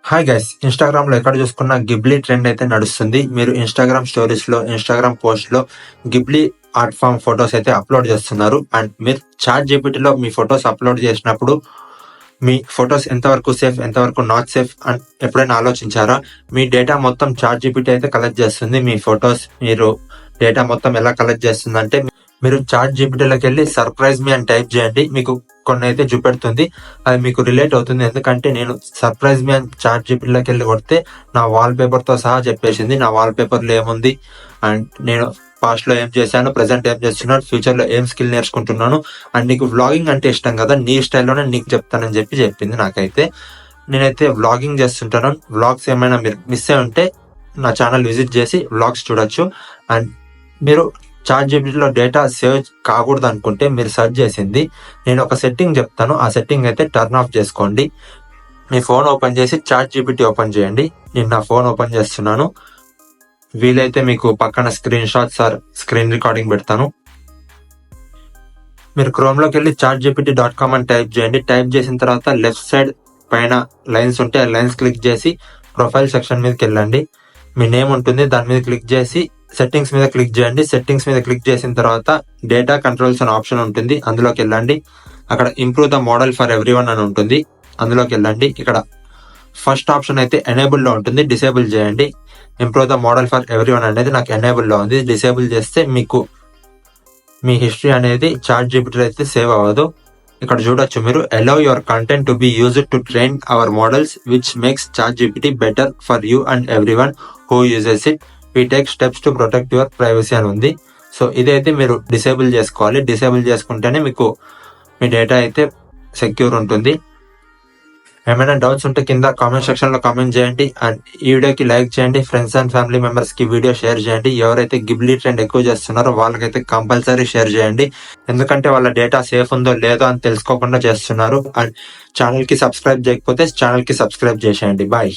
Hi guys, ఇన్‌స్టాగ్రామ్‌లో ఎక్కడ చూసుకున్నా గిబ్లీ ట్రెండ్ అయితే నడుస్తుంది. మీరు ఇన్‌స్టాగ్రామ్ స్టోరీస్‌లో, ఇన్‌స్టాగ్రామ్ పోస్ట్‌లో గిబ్లీ ఆర్ట్ ఫార్మ్ ఫోటోస్ అయితే అప్‌లోడ్ చేస్తున్నారు. అండ్ మీరు చాట్ జీపీటీలో మీ ఫోటోస్ అప్‌లోడ్ చేసినప్పుడు మీ ఫోటోస్ ఎంతవరకు సేఫ్, ఎంతవరకు నాట్ సేఫ్ అని ఎప్పుడైనా ఆలోచించారా? మీ డేటా మొత్తం చాట్ జీపీటీ అయితే కలెక్ట్ చేస్తుంది. మీ ఫోటోస్, మీరు డేటా మొత్తం ఎలా కలెక్ట్ చేస్తుందంటే, మీరు చాట్ జీపీటీలోకి వెళ్ళి సర్ప్రైజ్ మీ అని టైప్ చేయండి. మీకు కొన్ని అయితే చూపెడుతుంది. అది మీకు రిలేట్ అవుతుంది. ఎందుకంటే నేను సర్ప్రైజ్ మీ అని చాట్ జీపీటీలోకి వెళ్ళి కొడితే నా వాల్ పేపర్ తో సహా చెప్పేసింది. నా వాల్ పేపర్ లో ఏముంది, అండ్ నేను పాస్ట్ లో ఏం చేశాను, ప్రెసెంట్ ఏం చేస్తున్నాను, ఫ్యూచర్ లో ఏం స్కిల్ నేర్చుకుంటున్నాను, అండ్ నీకు వ్లాగింగ్ అంటే ఇష్టం కదా, నీ స్టైల్లోనే నీకు చెప్తానని చెప్పింది నాకైతే. నేనైతే వ్లాగింగ్ చేస్తుంటాను. వ్లాగ్స్ ఏమైనా మీరు మిస్ అయి ఉంటే నా ఛానల్ విజిట్ చేసి వ్లాగ్స్ చూడొచ్చు. అండ్ మీరు చాట్ జీపీటీలో డేటా సేవ్ కాకూడదు అనుకుంటే మీరు సెర్చ్ చేసింది, నేను ఒక సెట్టింగ్ చెప్తాను. ఆ సెట్టింగ్ అయితే టర్న్ ఆఫ్ చేసుకోండి. మీ ఫోన్ ఓపెన్ చేసి చాట్ జీపీటీ ఓపెన్ చేయండి. నేను నా ఫోన్ ఓపెన్ చేస్తున్నాను. వీలైతే మీకు పక్కన screen shots or screen recording పెడతాను. మీరు క్రోమ్ లోకి వెళ్ళి chatgpt.com అని టైప్ చేయండి. టైప్ చేసిన తర్వాత లెఫ్ట్ సైడ్ పైన లైన్స్ ఉంటే ఆ లైన్స్ క్లిక్ చేసి ప్రొఫైల్ సెక్షన్ మీదకి వెళ్ళండి. మీ నేమ్ ఉంటుంది, దాని మీద క్లిక్ చేసి సెట్టింగ్స్ మీద క్లిక్ చేయండి. సెట్టింగ్స్ మీద క్లిక్ చేసిన తర్వాత డేటా కంట్రోల్స్ అనే ఆప్షన్ ఉంటుంది, అందులోకి వెళ్ళండి. అక్కడ improve the model for everyone అని ఉంటుంది, అందులోకి వెళ్ళండి. ఇక్కడ ఫస్ట్ ఆప్షన్ అయితే ఎనేబుల్ లో ఉంటుంది, డిసేబుల్ చేయండి. Improve the model for everyone అనేది నాకు ఎనేబుల్ లో ఉంది. డిసేబుల్ చేస్తే మీకు మీ హిస్టరీ అనేది చాట్ జీపీటీ అయితే సేవ్ అవ్వదు. ఇక్కడ చూడొచ్చు మీరు, allow your content to be used to train our models which makes ChatGPT better for you and everyone who uses it. We take steps to protect your privacy అని ఉంది. So ఇదైతే మీరు disable చేసుకోవాలి. Disable చేసుకుంటేనే మీకు మీ data అయితే secure ఉంటుంది. ఏమైనా డౌట్స్ ఉంటే కింద కామెంట్ సెక్షన్ లో కామెంట్ చేయండి. అండ్ ఈ వీడియోకి లైక్ చేయండి. ఫ్రెండ్స్ అండ్ ఫ్యామిలీ మెంబర్స్ కి వీడియో షేర్ చేయండి. ఎవరైతే గిబ్లీ ట్రెండ్ ఎక్కువ చేస్తున్నారో వాళ్ళకైతే కంపల్సరీ షేర్ చేయండి. ఎందుకంటే వాళ్ళ డేటా సేఫ్ ఉందో లేదో అని తెలుసుకోకుండా చేస్తున్నారు. అండ్ ఛానల్ కి సబ్స్క్రైబ్ చేయకపోతే ఛానల్ కి సబ్స్క్రైబ్ చేసేయండి. బాయ్.